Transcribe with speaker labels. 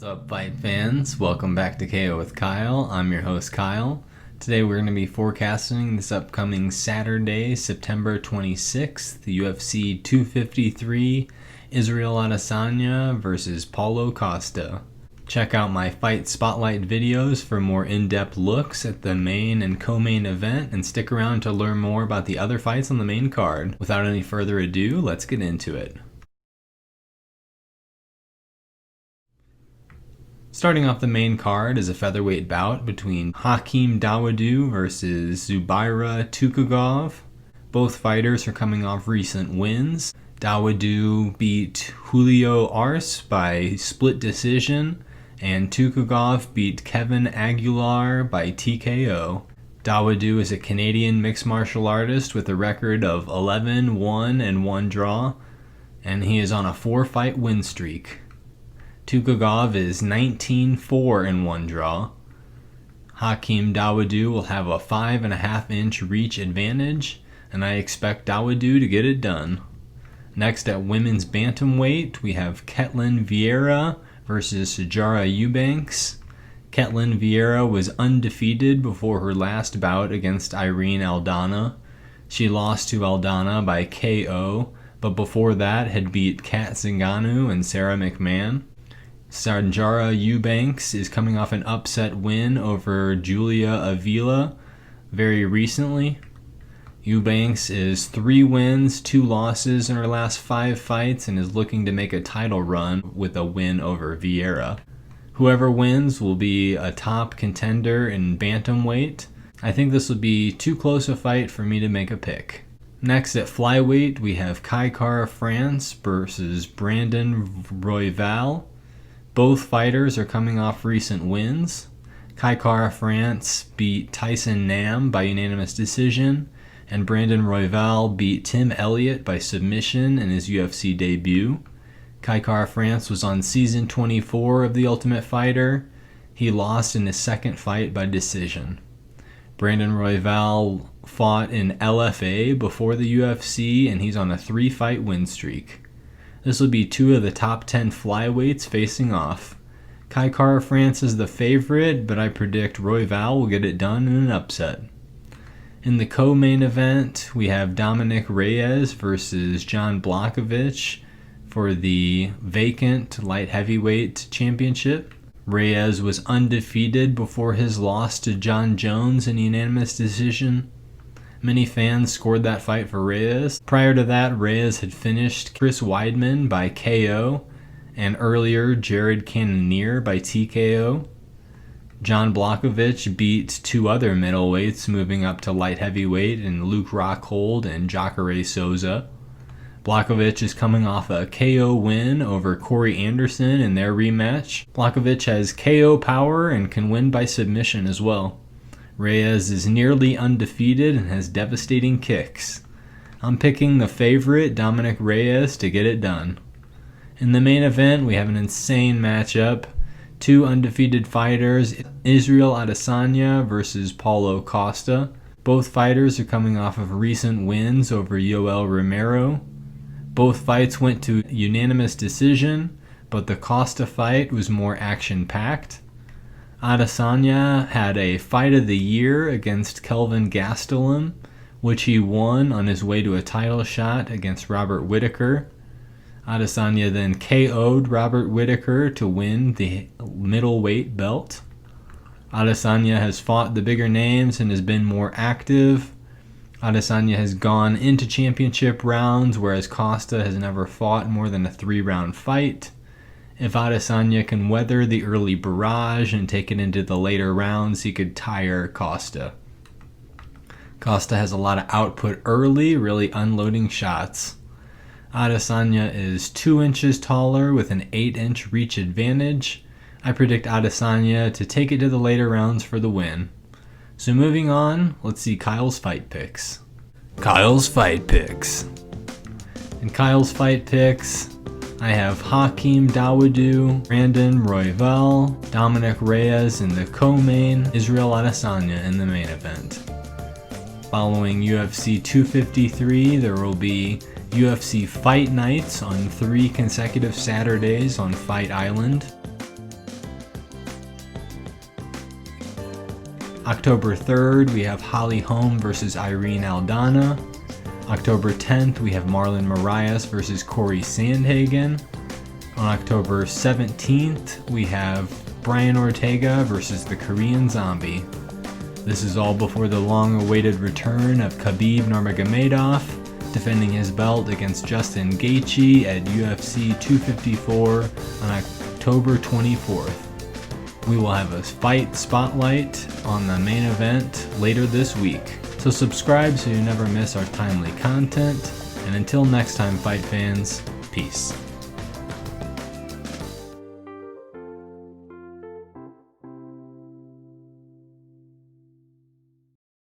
Speaker 1: What's up, fight fans? Welcome back to KO with Kyle. I'm your host, Kyle. Today we're going to be forecasting this upcoming Saturday, September 26th, the UFC 253 Israel Adesanya versus Paulo Costa. Check out my fight spotlight videos for more in-depth looks at the main and co-main event, and stick around to learn more about the other fights on the main card. Without any further ado, let's get into it. Starting off the main card is a featherweight bout between Hakeem Dawodu versus Zubaira Tukhugov. Both fighters are coming off recent wins. Dawodu beat Julio Arce by split decision, and Tukhugov beat Kevin Aguilar by TKO. Dawodu is a Canadian mixed martial artist with a record of 11-1 and 1 draw, and he is on a 4-fight win streak. Tukhugov is 19-4 and 1 draw. Hakeem Dawodu will have a 5.5-inch reach advantage, and I expect Dawodu to get it done. Next, at women's bantamweight, we have Ketlen Vieira versus Sijara Eubanks. Ketlen Vieira was undefeated before her last bout against Irene Aldana. She lost to Aldana by KO, but before that had beat Kat Zingano and Sarah McMahon. Sijara Eubanks is coming off an upset win over Julia Avila very recently. Eubanks is 3 wins, 2 losses in her last 5 fights, and is looking to make a title run with a win over Vieira. Whoever wins will be a top contender in bantamweight. I think this will be too close a fight for me to make a pick. Next, at flyweight, we have Kai Kara-France versus Brandon Royval. Both fighters are coming off recent wins. Kai Kara-France beat Tyson Nam by unanimous decision, and Brandon Royval beat Tim Elliott by submission in his UFC debut. Kai Kara-France was on season 24 of The Ultimate Fighter. He lost in his second fight by decision. Brandon Royval fought in LFA before the UFC, and he's on a 3-fight win streak. This will be 2 of the top 10 flyweights facing off. Kai Kara-France is the favorite, but I predict Royval will get it done in an upset. In the co-main event, we have Dominick Reyes versus Jon Blachowicz for the vacant light heavyweight championship. Reyes was undefeated before his loss to John Jones in unanimous decision. Many fans scored that fight for Reyes. Prior to that, Reyes had finished Chris Weidman by KO, and earlier Jared Cannonier by TKO. Jon Blachowicz beat 2 other middleweights moving up to light heavyweight in Luke Rockhold and Jacare Souza. Blachowicz is coming off a KO win over Corey Anderson in their rematch. Blachowicz has KO power and can win by submission as well. Reyes is nearly undefeated and has devastating kicks. I'm picking the favorite, Dominick Reyes, to get it done. In the main event, we have an insane matchup. 2 undefeated fighters, Israel Adesanya versus Paulo Costa. Both fighters are coming off of recent wins over Yoel Romero. Both fights went to unanimous decision, but the Costa fight was more action-packed. Adesanya had a fight of the year against Kelvin Gastelum, which he won on his way to a title shot against Robert Whittaker. Adesanya then KO'd Robert Whittaker to win the middleweight belt. Adesanya has fought the bigger names and has been more active. Adesanya has gone into championship rounds, whereas Costa has never fought more than a 3-round fight. If Adesanya can weather the early barrage and take it into the later rounds, he could tire Costa. Costa has a lot of output early, really unloading shots. Adesanya is 2 inches taller with an 8-inch reach advantage. I predict Adesanya to take it to the later rounds for the win. So moving on, let's see Kyle's fight picks. Kyle's fight picks. In Kyle's fight picks, I have Hakeem Dawodu, Brandon Royval, Dominick Reyes in the co-main, Israel Adesanya in the main event. Following UFC 253, there will be UFC Fight Nights on 3 consecutive Saturdays on Fight Island. October 3rd, we have Holly Holm versus Irene Aldana. October 10th, we have Marlon Moraes versus Corey Sandhagen. On October 17th, we have Brian Ortega versus the Korean Zombie. This is all before the long-awaited return of Khabib Nurmagomedov, defending his belt against Justin Gaethje at UFC 254 on October 24th. We will have a fight spotlight on the main event later this week. So subscribe so you never miss our timely content. And until next time, fight fans, peace.